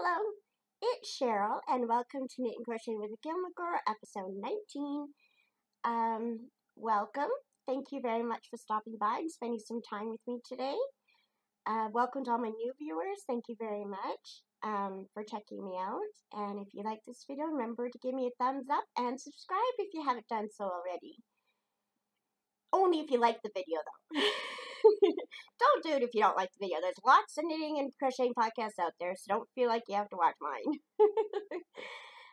Hello, it's Cheryl, and welcome to Knit and Crochet with the Gilmore Girl, episode 19. Welcome. Thank you very much for stopping by and spending some time with me today. Welcome to all my new viewers. Thank you very much for checking me out. And if you like this video, remember to give me a thumbs up and subscribe if you haven't done so already. Only if you like the video, though. Don't do it if you don't like the video. There's lots of knitting and crocheting podcasts out there, so don't feel like you have to watch mine.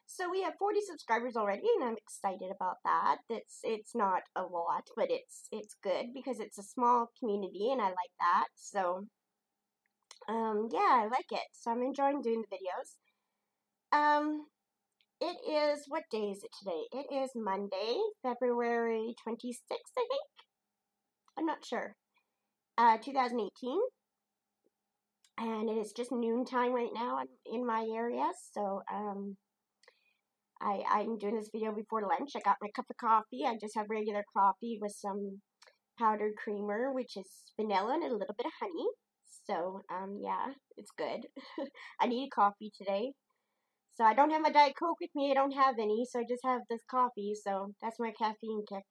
So we have 40 subscribers already, and I'm excited about that. It's not a lot, but it's good because it's a small community, and I like that. So, yeah, I like it. So I'm enjoying doing the videos. It is, what day is it today? It is Monday, February 26th, I think. I'm not sure. 2018. And it is just noontime right now in my area, so I'm doing this video before lunch. I got my cup of coffee. I just have regular coffee with some powdered creamer, which is vanilla and a little bit of honey. So, yeah, it's good. I need coffee today. So I don't have my Diet Coke with me. I don't have any, so I just have this coffee. So that's my caffeine kick.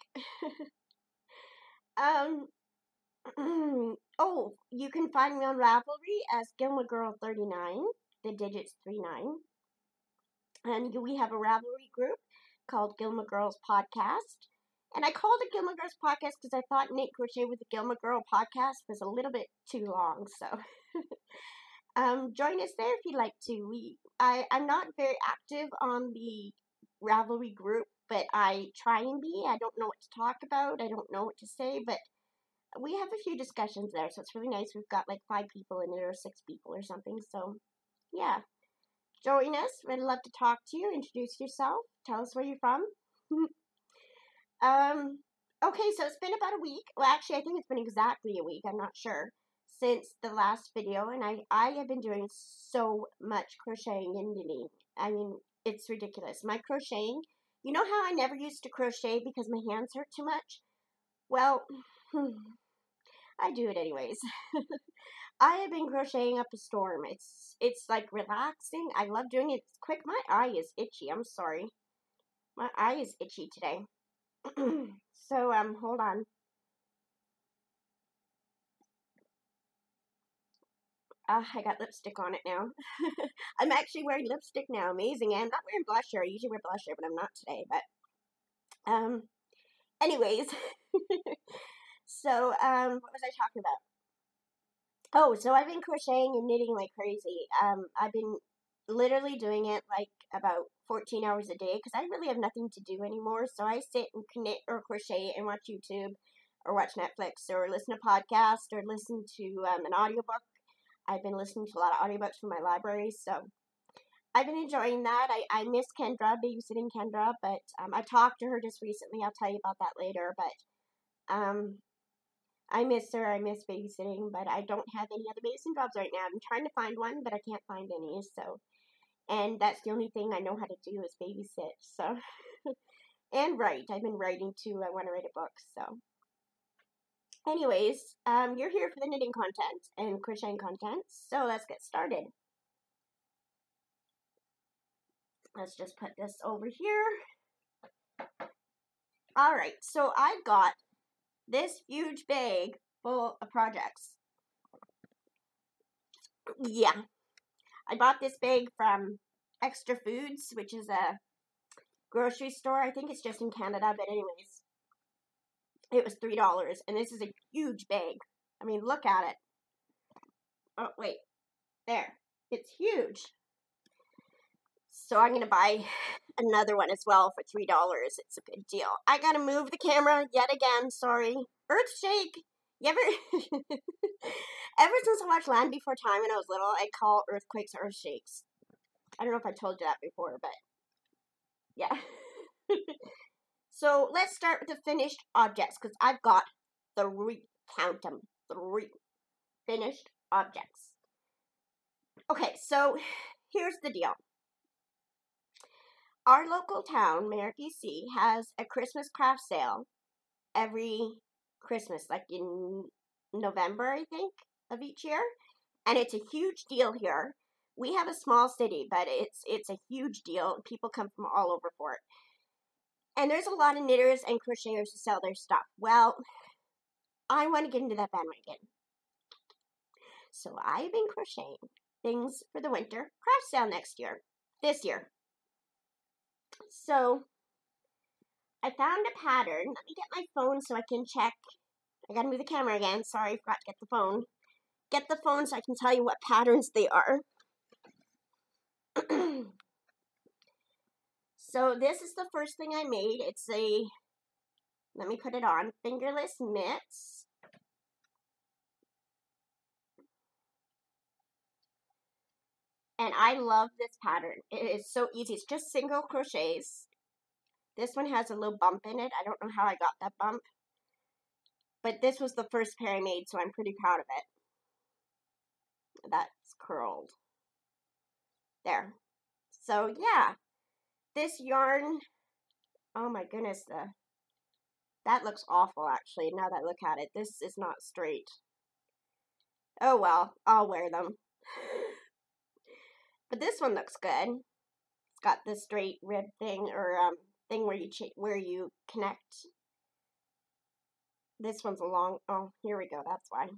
Oh, you can find me on Ravelry as Gilmore Girl 39, the digits 39. And we have a Ravelry group called Gilmore Girls Podcast. And I called it Gilmore Girls Podcast because I thought Knit Crochet with the Gilmore Girl Podcast was a little bit too long. So join us there if you'd like to. I'm not very active on the Ravelry group, but I try and be. I don't know what to talk about. I don't know what to say, but we have a few discussions there, so it's really nice. We've got like 5 people in it or 6 people or something. So, yeah. Join us. We'd love to talk to you. Introduce yourself. Tell us where you're from. Okay, so it's been about a week. Well, actually, I think it's been exactly a week. I'm not sure. Since the last video, and I have been doing so much crocheting and knitting. I mean, it's ridiculous. My crocheting, you know how I never used to crochet because my hands hurt too much? Well, I do it anyways. I have been crocheting up a storm. It's like relaxing. I love doing it. It's quick. My eye is itchy. I'm sorry. My eye is itchy today. So, hold on. I got lipstick on it now. I'm actually wearing lipstick now. Amazing. I'm not wearing blusher. I usually wear blusher, but I'm not today. But, anyways. So, what was I talking about? Oh, so I've been crocheting and knitting like crazy. I've been literally doing it like about 14 hours a day because I really have nothing to do anymore. So I sit and knit or crochet and watch YouTube or watch Netflix or listen to podcasts or listen to an audiobook. I've been listening to a lot of audiobooks from my library, so I've been enjoying that. I miss Kendra, babysitting Kendra, but I talked to her just recently. I'll tell you about that later, but I miss her. I miss babysitting, but I don't have any other babysitting jobs right now. I'm trying to find one, but I can't find any, so, and that's the only thing I know how to do is babysit, so, and write. I've been writing too. I want to write a book, so. Anyways, you're here for the knitting content and crocheting content, so let's get started. Let's just put this over here. Alright, so I got this huge bag full of projects. Yeah, I bought this bag from Extra Foods, which is a grocery store. I think it's just in Canada, but anyways, it was $3, and this is a huge bag. I mean, look at it. Oh, wait. There. It's huge. So I'm going to buy another one as well for $3. It's a good deal. I got to move the camera yet again. Sorry. Earthshake. You ever... Ever since I watched Land Before Time when I was little, I call earthquakes earthshakes. I don't know if I told you that before, but yeah. So let's start with the finished objects, because I've got 3, count them, 3 finished objects. Okay, so here's the deal. Our local town, Merritt, BC, has a Christmas craft sale every Christmas, like in November, I think, of each year. And it's a huge deal here We have a small city, but it's a huge deal. People come from all over for it. And there's a lot of knitters and crocheters who sell their stuff. Well, I want to get into that bandwagon. So I've been crocheting things for the winter craft sale this year. So I found a pattern. Let me get my phone so I can check. I gotta move the camera again. Sorry, forgot to get the phone. Get the phone so I can tell you what patterns they are. So this is the first thing I made. It's a, let me put it on, fingerless mitts. And I love this pattern. It is so easy. It's just single crochets. This one has a little bump in it. I don't know how I got that bump. But this was the first pair I made, so I'm pretty proud of it. That's curled. There. So yeah, this yarn, oh my goodness, that looks awful actually, now that I look at it. This is not straight. Oh well, I'll wear them. But this one looks good. It's got the straight rib thing, or thing where you connect. This one's a long, oh, here we go, that's why.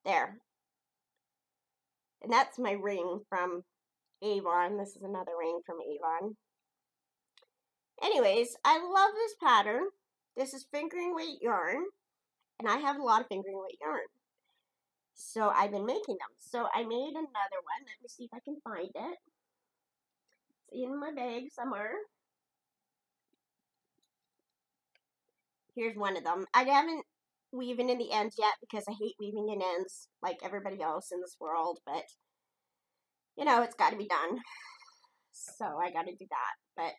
There. And that's my ring from Avon. This is another ring from Avon. Anyways, I love this pattern. This is fingering weight yarn, and I have a lot of fingering weight yarn. So I've been making them. So I made another one. Let me see if I can find it. It's in my bag somewhere. Here's one of them. I haven't weaving in the ends yet because I hate weaving in ends like everybody else in this world, but you know, it's got to be done. So I got to do that. But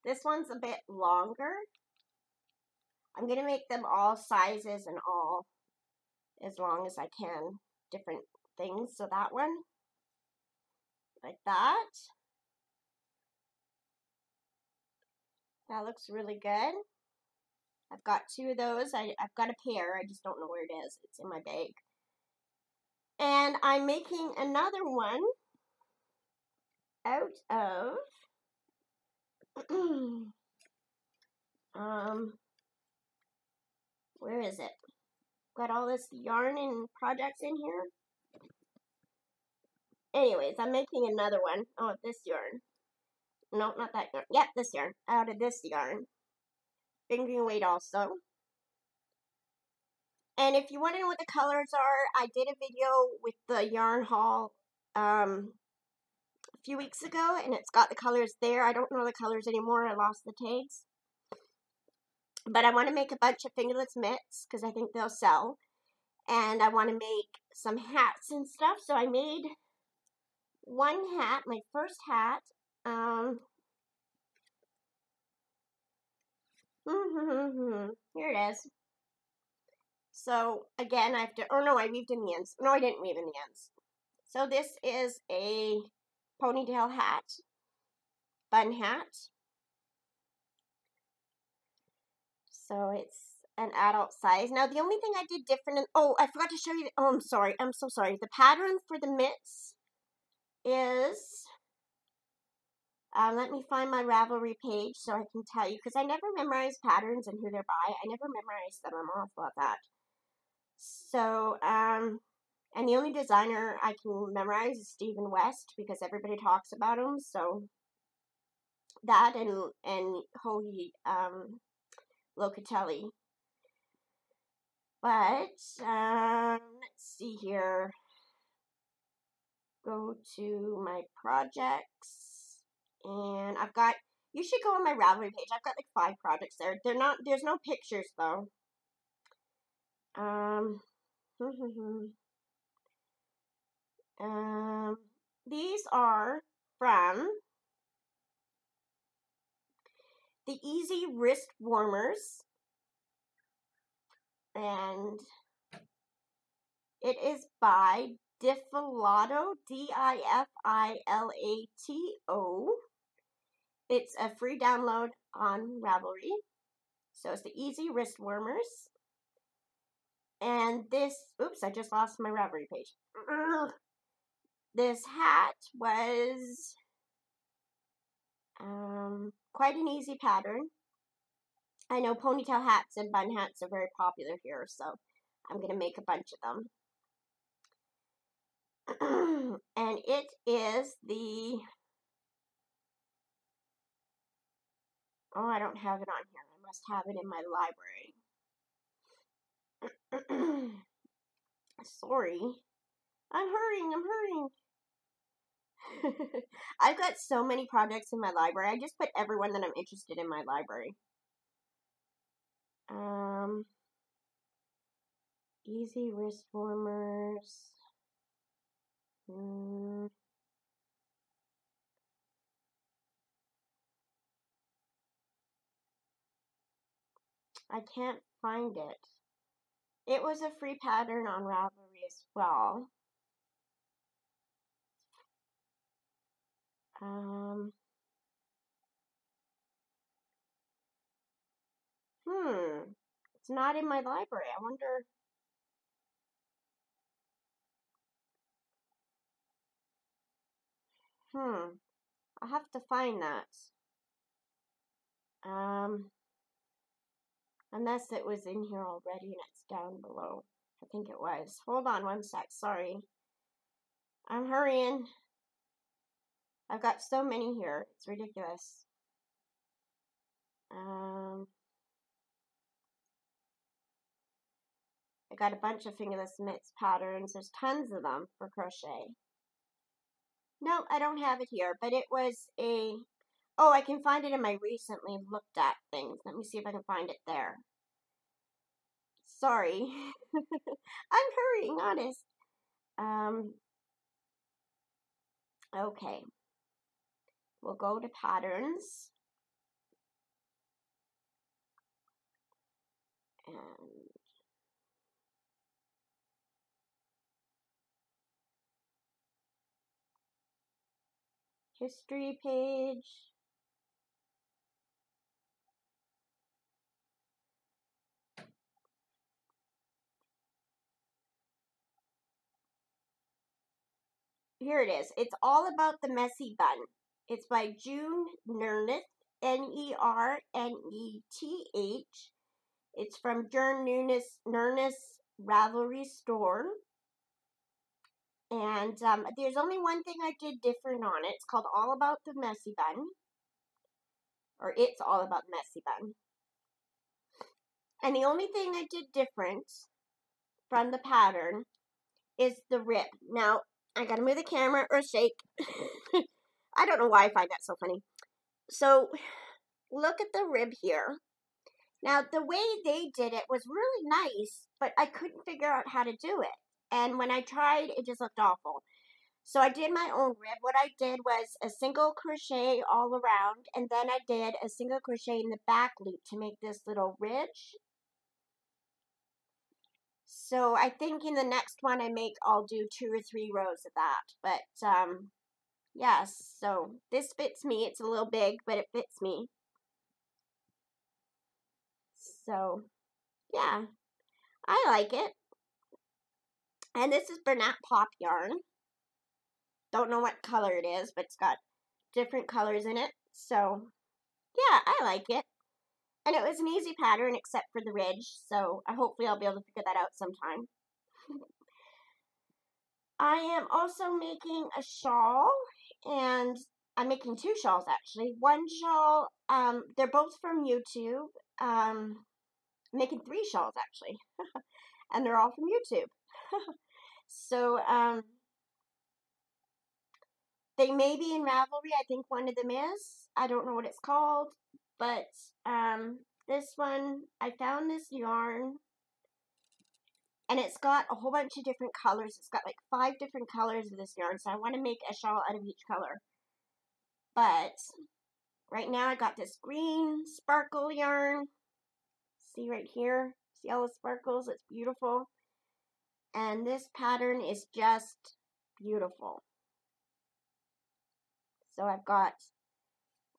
this one's a bit longer. I'm going to make them all sizes and all as long as I can, different things. So that one, like that. That looks really good. I've got two of those. I've got a pair. I just don't know where it is. It's in my bag. And I'm making another one out of where is it? Got all this yarn and projects in here. Anyways, I'm making another one. Oh, this yarn. No, not that yarn. Yep, this yarn. Out of this yarn. Fingering weight also. And if you want to know what the colors are, I did a video with the yarn haul a few weeks ago, and it's got the colors there. I don't know the colors anymore. I lost the tags. But I want to make a bunch of fingerless mitts because I think they'll sell. And I want to make some hats and stuff. So I made one hat, my first hat. Here it is. So again, I have to, oh no, I weaved in the ends. No, I didn't weave in the ends. So this is a ponytail hat, bun hat. So it's an adult size. Now the only thing I did different, oh, I forgot to show you, oh, I'm sorry, I'm so sorry. The pattern for the mitts is, let me find my Ravelry page so I can tell you, because I never memorize patterns and who they're by. I never memorize them. I'm awful at that. So, and the only designer I can memorize is Stephen West because everybody talks about him. So that and Joji Locatelli. But let's see here. Go to my projects, and I've got. You should go on my Ravelry page. I've got like 5 projects there. They're not. There's no pictures though. These are from the Easy Wrist Warmers, and it is by Difilato, Difilato. It's a free download on Ravelry. So it's the Easy Wrist Warmers. And this, oops, I just lost my Ravelry page. this hat was quite an easy pattern. I know ponytail hats and bun hats are very popular here, so I'm going to make a bunch of them. And it is the, oh, I don't have it on here. I must have it in my library. Sorry. I'm hurrying. I've got so many projects in my library. I just put everyone that I'm interested in my library. Easy wrist warmers. I can't find it. It was a free pattern on Ravelry as well. It's not in my library. I wonder. I'll have to find that. Unless it was in here already and it's down below. I think it was. Hold on one sec. Sorry. I'm hurrying. I've got so many here. It's ridiculous. I got a bunch of fingerless mitts patterns. There's tons of them for crochet. No, I don't have it here, but it was a... Oh, I can find it in my recently looked at things. Let me see if I can find it there. Sorry. I'm hurrying, honest. Okay. We'll go to patterns. And history page. Here it is. It's all about the messy bun. It's by June Nerneth, Nerneth. It's from June Nerneth's Ravelry store. And there's only one thing I did different on it. It's called All About the Messy Bun. Or It's All About the Messy Bun. And the only thing I did different from the pattern is the rib. Now, I gotta move the camera or shake. I don't know why I find that so funny. So, look at the rib here. Now, the way they did it was really nice, but I couldn't figure out how to do it. And when I tried, it just looked awful. So I did my own rib. What I did was a single crochet all around, and then I did a single crochet in the back loop to make this little ridge. So I think in the next one I make, I'll do 2 or 3 rows of that. But, yes, so this fits me. It's a little big, but it fits me. So, yeah, I like it. And this is Bernat Pop yarn. Don't know what color it is, but it's got different colors in it. So, yeah, I like it. And it was an easy pattern except for the ridge, so hopefully I'll be able to figure that out sometime. I am also making a shawl, and I'm making 2 shawls actually. One shawl, they're both from YouTube. I'm making 3 shawls actually, and they're all from YouTube. So, they may be in Ravelry. I think one of them is. I don't know what it's called, but this one, I found this yarn, and it's got a whole bunch of different colors. It's got like 5 different colors of this yarn, so I want to make a shawl out of each color. But right now I got this green sparkle yarn. See right here? See all the sparkles? It's beautiful. And this pattern is just beautiful. So I've got,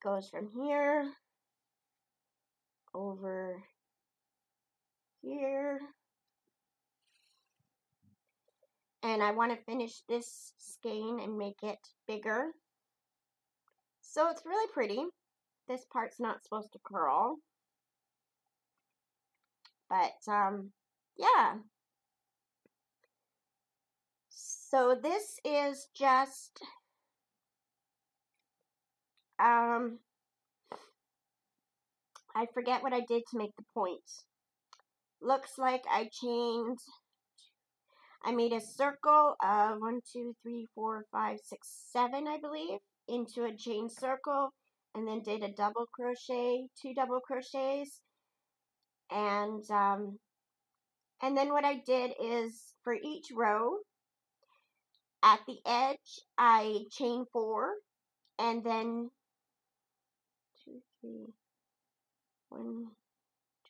goes from here over here. and I want to finish this skein and make it bigger. So it's really pretty. This part's not supposed to curl, but yeah. So this is just I forget what I did to make the points. Looks like I made a circle of 1, 2, 3, 4, 5, 6, 7, I believe, into a chain circle, and then did a double crochet, 2 double crochets, and then what I did is for each row, at the edge, I chain 4, and then 2, 3, 1,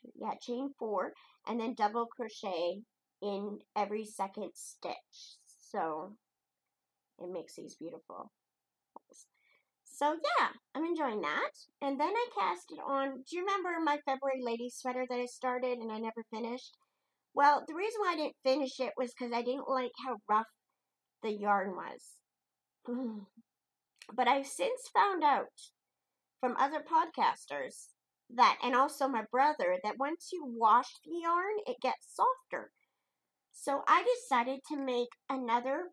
2, yeah, chain 4, and then double crochet in every second stitch. So it makes these beautiful. So yeah, I'm enjoying that. And then I cast it on. Do you remember my February lady sweater that I started and I never finished? Well, the reason why I didn't finish it was because I didn't like how rough the yarn was. But I've since found out from other podcasters that, and also my brother, that once you wash the yarn, it gets softer. So I decided to make another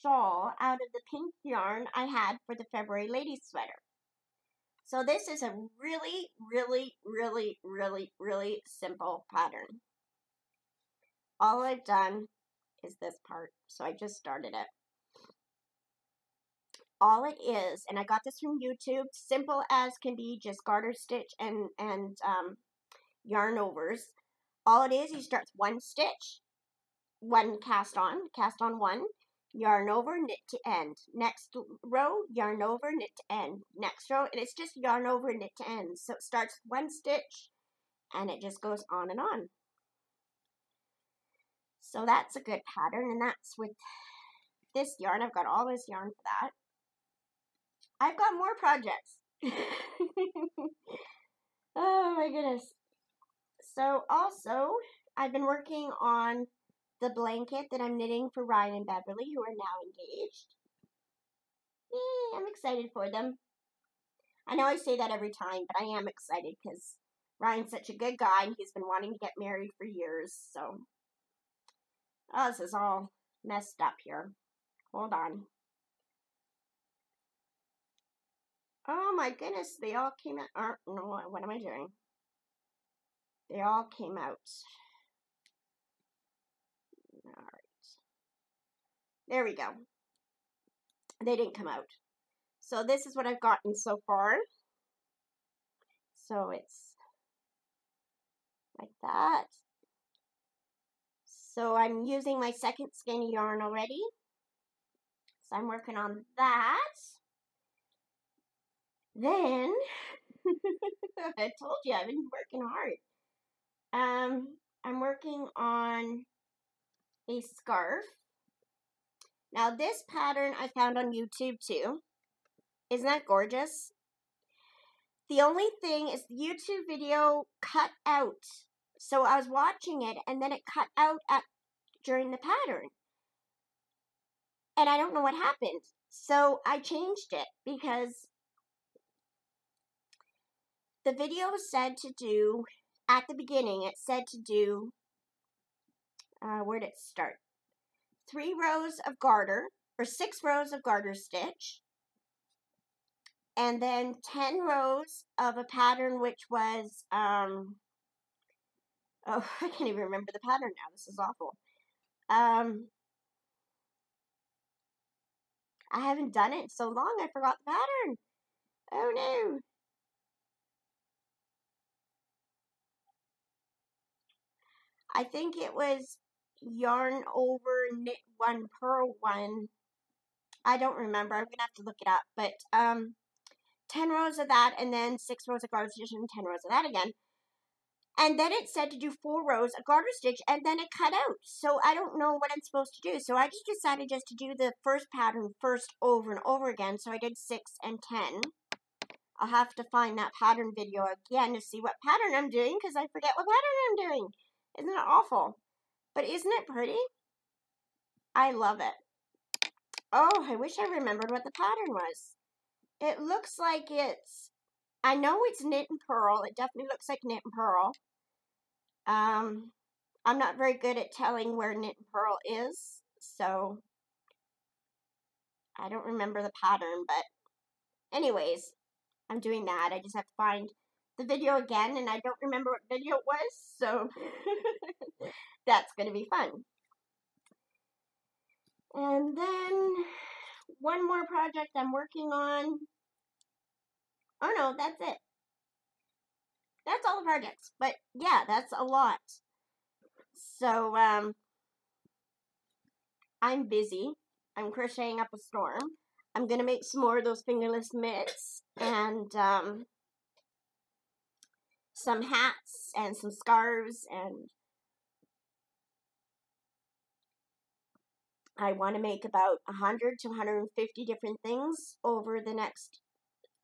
shawl out of the pink yarn I had for the February lady sweater. So this is a really, really, really, really, really simple pattern. All I've done is this part, so I just started it. All it is, and I got this from YouTube, simple as can be, just garter stitch and yarn overs. All it is, you start with one stitch, one cast on 1, yarn over, knit to end. Next row, yarn over, knit to end. Next row, and it's just yarn over, knit to end. So it starts with one stitch, and it just goes on and on. So that's a good pattern, and that's with this yarn. I've got all this yarn for that. I've got more projects. Oh my goodness. So also, I've been working on the blanket that I'm knitting for Ryan and Beverly, who are now engaged. Yay, I'm excited for them. I know I say that every time, but I am excited because Ryan's such a good guy and he's been wanting to get married for years, so. Oh, this is all messed up here. Hold on. Oh my goodness, they all came out. No, what am I doing? They all came out. Alright. There we go. They didn't come out. So this is what I've gotten so far. So it's like that. So I'm using my second skein yarn already. So I'm working on that. Then, I told you I've been working hard. I'm working on a scarf. Now this pattern I found on YouTube too. Isn't that gorgeous? The only thing is the YouTube video cut out. So I was watching it and then it cut out during the pattern. And I don't know what happened. So I changed it because the video said to do, at the beginning, it said to do, where did it start? 3 rows of garter, or 6 rows of garter stitch, and then 10 rows of a pattern which was, oh, I can't even remember the pattern now. This is awful. I haven't done it in so long, I forgot the pattern. Oh no. I think it was yarn over, knit 1, purl 1. I don't remember. I'm going to have to look it up. But 10 rows of that, and then 6 rows of garter stitch, and 10 rows of that again. And then it said to do 4 rows of garter stitch, and then it cut out. So I don't know what I'm supposed to do. So I just decided just to do the first pattern first over and over again. So I did 6 and 10. I'll have to find that pattern video again to see what pattern I'm doing, because I forget what pattern I'm doing. Isn't it awful? But isn't it pretty? I love it. Oh, I wish I remembered what the pattern was. It looks like I know it's knit and purl. It definitely looks like knit and purl. I'm not very good at telling where knit and purl is, so I don't remember the pattern, but anyways, I'm doing that. I just have to find the video again, and I don't remember what video it was, so that's going to be fun. And then one more project I'm working on. Oh no, that's it. That's all the projects. But yeah, that's a lot. So, I'm busy. I'm crocheting up a storm. I'm gonna make some more of those fingerless mitts and some hats and some scarves, and I want to make about 100 to 150 different things over the next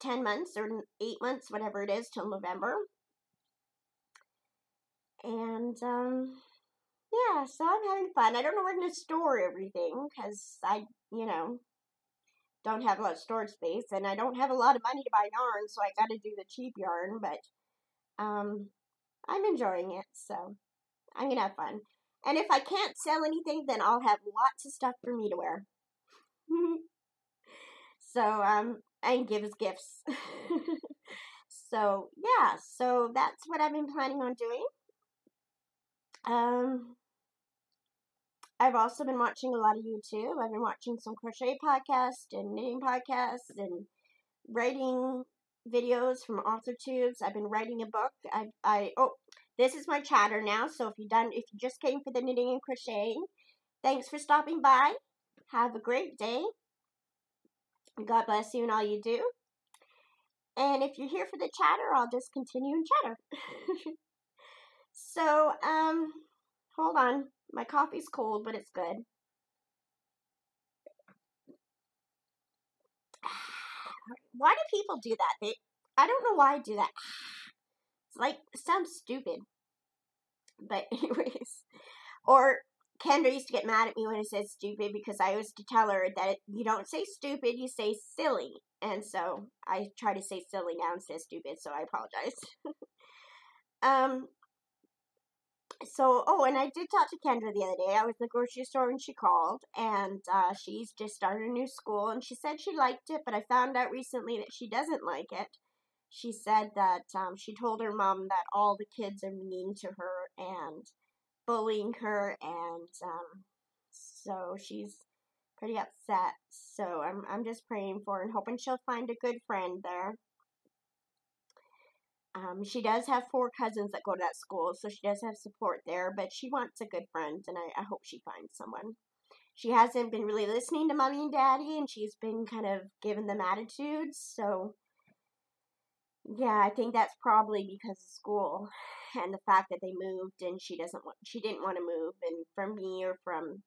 10 months or 8 months, whatever it is, till November. And yeah, so I'm having fun. I don't know where I'm gonna store everything because I, you know, don't have a lot of storage space, and I don't have a lot of money to buy yarn, so I got to do the cheap yarn. But I'm enjoying it, so I'm gonna have fun. And if I can't sell anything, then I'll have lots of stuff for me to wear. So and give as gifts. So yeah, so that's what I've been planning on doing. I've also been watching a lot of YouTube. I've been watching some crochet podcasts and knitting podcasts and writing videos from AuthorTubes. I've been writing a book. Oh, this is my chatter now. So if you just came for the knitting and crocheting, thanks for stopping by. Have a great day. God bless you and all you do. And if you're here for the chatter, I'll just continue and chatter. So, hold on. My coffee's cold, but it's good. Why do people do that? I don't know why I do that. It's like, it sounds stupid. But anyways. Or Kendra used to get mad at me when I said stupid because I used to tell her that you don't say stupid, you say silly. And so I try to say silly now instead of stupid, so I apologize. And I did talk to Kendra the other day. I was in the grocery store and she called, and she's just started a new school, and she said she liked it, but I found out recently that she doesn't like it. She said that she told her mom that all the kids are mean to her and bullying her, and so she's pretty upset. So I'm just praying for her and hoping she'll find a good friend there. She does have 4 cousins that go to that school, so she does have support there, but she wants a good friend, and I hope she finds someone. She hasn't been really listening to mommy and daddy, and she's been kind of giving them attitudes, so yeah, I think that's probably because of school and the fact that they moved, and she didn't want to move, and from me or from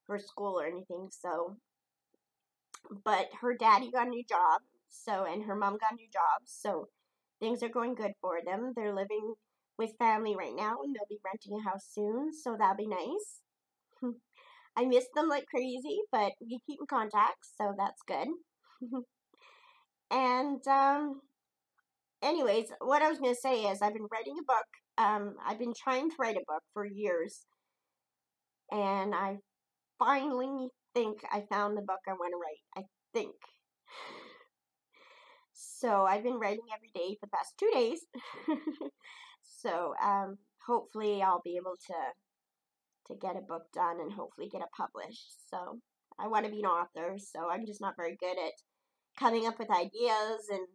her school or anything, so, but her daddy got a new job, so, and her mom got a new job, so things are going good for them. They're living with family right now, and they'll be renting a house soon, so that'll be nice. I miss them like crazy, but we keep in contact, so that's good. And, anyways, what I was going to say is I've been writing a book. I've been trying to write a book for years, and I finally think I found the book I want to write. I think. So I've been writing every day for the past 2 days. So hopefully I'll be able to get a book done and hopefully get it published. So I want to be an author, so I'm just not very good at coming up with ideas, and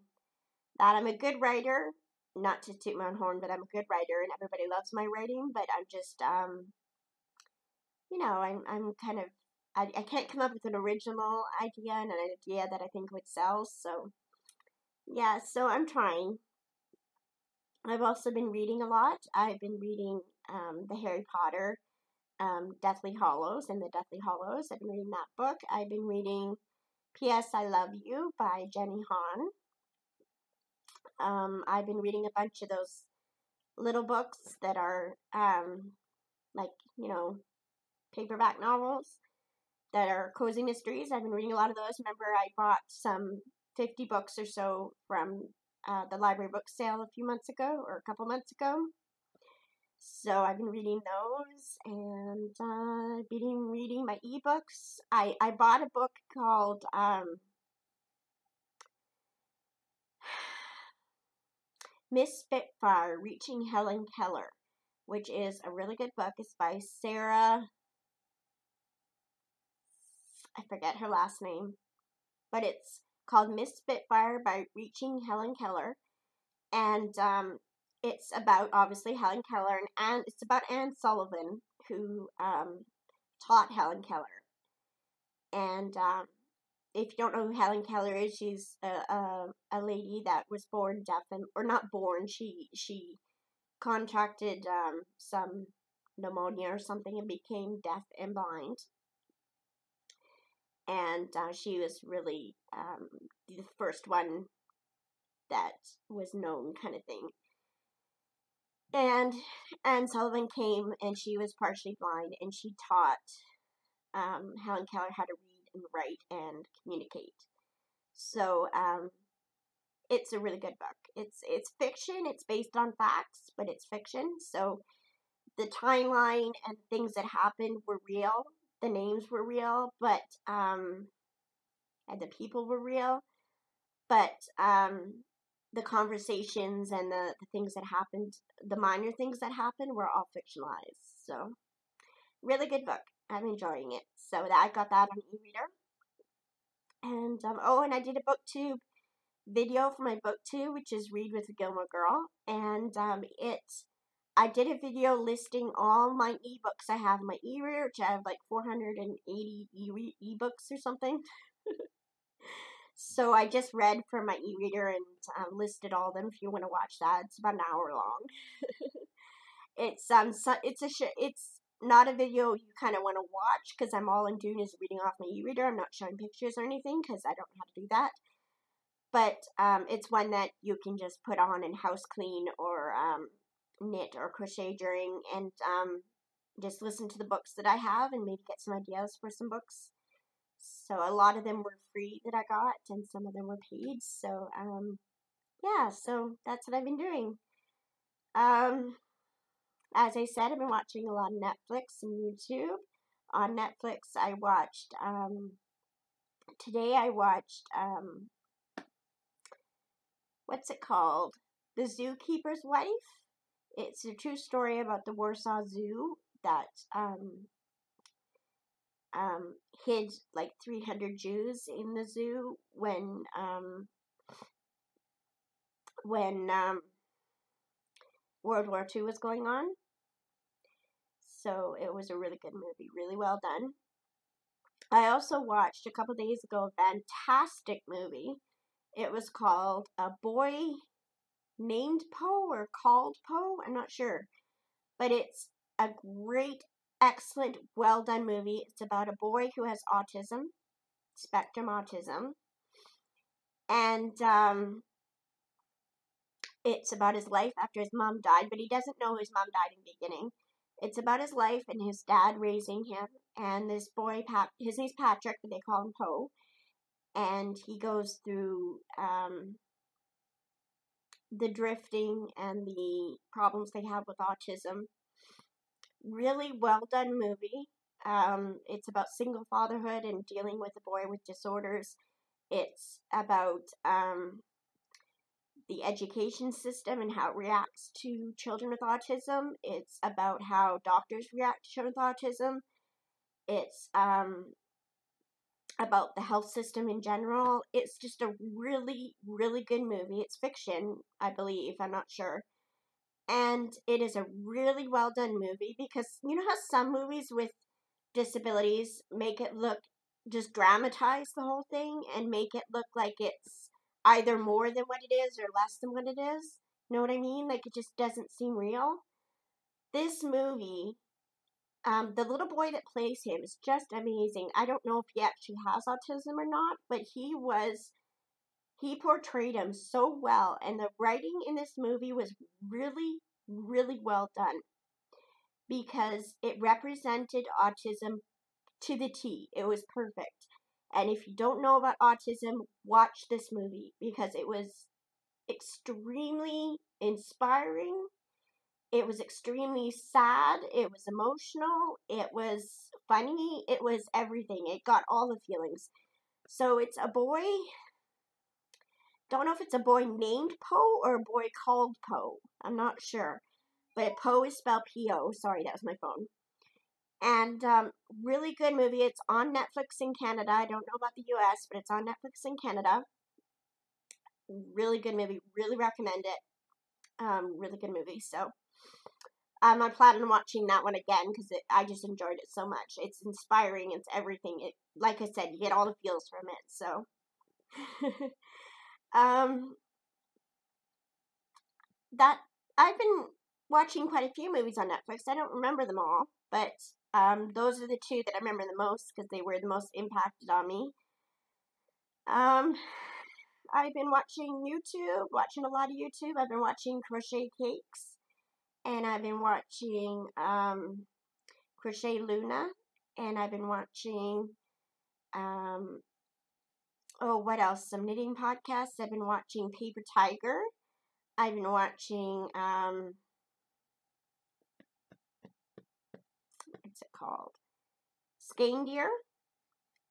that I'm a good writer. Not to toot my own horn, but I'm a good writer and everybody loves my writing, but I'm just I'm kind of I can't come up with an original idea and an idea that I think would sell, so yeah, so I'm trying. I've also been reading a lot. I've been reading the Harry Potter, Deathly Hallows and the Deathly Hallows. I've been reading that book. I've been reading P.S. I Love You by Jenny Han. I've been reading a bunch of those little books that are like, paperback novels that are cozy mysteries. I've been reading a lot of those. Remember, I bought some 50 books or so from the library book sale a few months ago, or a couple months ago. So I've been reading those, and I've been reading my ebooks. I bought a book called Miss Spitfire, Reaching Helen Keller, which is a really good book. It's by Sarah, I forget her last name, but it's called Miss Spitfire by Reaching Helen Keller, and it's about, obviously, Helen Keller, and it's about Anne Sullivan, who taught Helen Keller. And if you don't know who Helen Keller is, she's a lady that was born deaf, or not born, she contracted some pneumonia or something and became deaf and blind. And she was really the first one that was known, kind of thing. And Anne Sullivan came, and she was partially blind, and she taught Helen Keller how to read and write and communicate. So it's a really good book. It's fiction. It's based on facts, but it's fiction. So the timeline and things that happened were real. The names were real, but and the people were real. But the conversations and the things that happened, the minor things that happened, were all fictionalized. So, really good book. I'm enjoying it. So I got that on e-reader. And, and I did a booktube video for my booktube, which is Read with a Gilmore Girl. And I did a video listing all my ebooks I have in my e-reader, which I have like 480 ebooks or something. So I just read from my e-reader and listed all of them. If you want to watch that, it's about an hour long. It's not a video you kind of want to watch, because all I'm doing is reading off my e-reader. I'm not showing pictures or anything, because I don't know how to do that. But it's one that you can just put on and house clean, or knit or crochet during, and just listen to the books that I have and maybe get some ideas for some books. So a lot of them were free that I got, and some of them were paid. So yeah, so that's what I've been doing. As I said, I've been watching a lot of Netflix and YouTube. On Netflix, I watched today I watched what's it called? The Zookeeper's Wife. It's a true story about the Warsaw Zoo that hid like 300 Jews in the zoo when World War II was going on. So it was a really good movie, really well done. I also watched a couple days ago a fantastic movie. It was called A Boy Named Poe, or Called Poe, I'm not sure. But it's a great, excellent, well done movie. It's about a boy who has autism, spectrum autism. And it's about his life after his mom died, but he doesn't know his mom died in the beginning. It's about his life and his dad raising him, and this boy, his name's Patrick, but they call him Poe, and he goes through the drifting and the problems they have with autism. Really well done movie. It's about single fatherhood and dealing with a boy with disorders. It's about the education system and how it reacts to children with autism. It's about how doctors react to children with autism. It's about the health system in general. It's just a really, really good movie. It's fiction, I believe. I'm not sure. And it is a really well done movie, because you know how some movies with disabilities make it look, just dramatize the whole thing and make it look like it's either more than what it is or less than what it is. You know what I mean? Like, it just doesn't seem real. This movie, the little boy that plays him is just amazing. I don't know if he actually has autism or not, but he portrayed him so well, and the writing in this movie was really, really well done. because it represented autism to the T. It was perfect. And if you don't know about autism, watch this movie because it was extremely inspiring. It was extremely sad. It was emotional. It was funny. It was everything. It got all the feelings. So it's a boy. Don't know if it's a boy named Poe or a boy called Poe. I'm not sure. But Poe is spelled P-O. Sorry, that was my phone. And really good movie. It's on Netflix in Canada. I don't know about the US, but it's on Netflix in Canada. Really good movie. Really recommend it. Really good movie. So I plan on watching that one again because I just enjoyed it so much. It's inspiring. It's everything. It, like I said, you get all the feels from it. So that I've been watching quite a few movies on Netflix. I don't remember them all, but those are the two that I remember the most because they were the most impacted on me. I've been watching YouTube, watching a lot of YouTube. I've been watching Crochet Cakes, and I've been watching Crochet Luna, and I've been watching what else? Some knitting podcasts. I've been watching Paper Tiger. I've been watching what's it called? Skandier.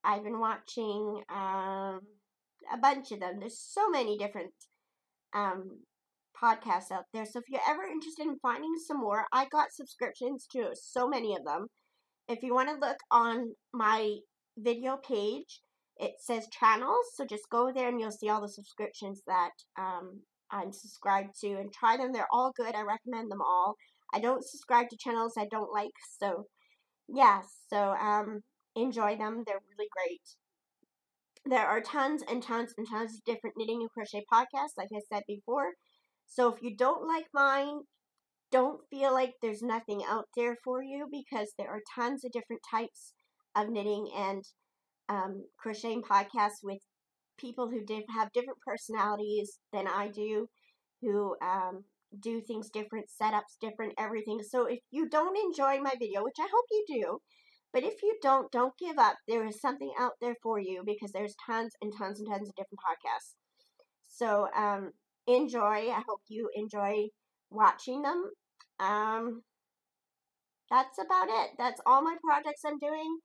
I've been watching a bunch of them. There's so many different podcasts out there. So if you're ever interested in finding some more, I got subscriptions to so many of them. If you want to look on my video page, it says channels. So just go there and you'll see all the subscriptions that I'm subscribed to and try them. They're all good. I recommend them all. I don't subscribe to channels I don't like. So yeah, so enjoy them. They're really great. There are tons and tons and tons of different knitting and crochet podcasts, like I said before. So if you don't like mine, don't feel like there's nothing out there for you because there are tons of different types of knitting and crocheting podcasts with people who have different personalities than I do, who do things different, setups different, everything. So if you don't enjoy my video, which I hope you do, but if you don't give up. There is something out there for you because there's tons and tons and tons of different podcasts. So enjoy. I hope you enjoy watching them. That's about it. That's all my projects I'm doing.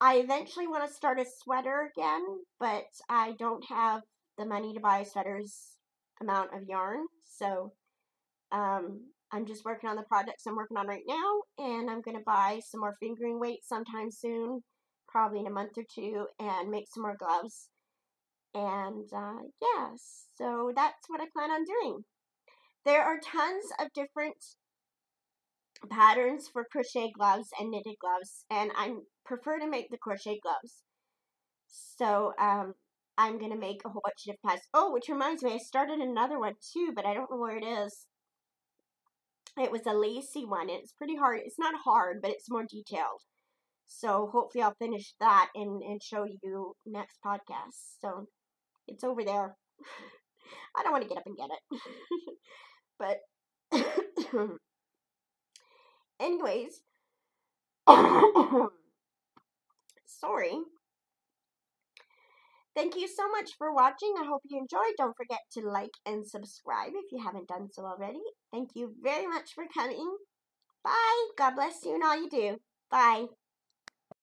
I eventually want to start a sweater again, but I don't have the money to buy a sweater's amount of yarn. So I'm just working on the projects I'm working on right now, and I'm going to buy some more fingering weight sometime soon, probably in a month or two, and make some more gloves. And yeah, so that's what I plan on doing. There are tons of different patterns for crochet gloves and knitted gloves, and I prefer to make the crochet gloves. So I'm going to make a whole bunch of different patterns. Oh, which reminds me, I started another one too, but I don't know where it is. It was a lacy one. It's pretty hard. It's not hard, but it's more detailed. So hopefully I'll finish that and show you next podcast. So it's over there. I don't want to get up and get it. But anyways, sorry. Thank you so much for watching. I hope you enjoyed. Don't forget to like and subscribe if you haven't done so already. Thank you very much for coming. Bye. God bless you and all you do. Bye.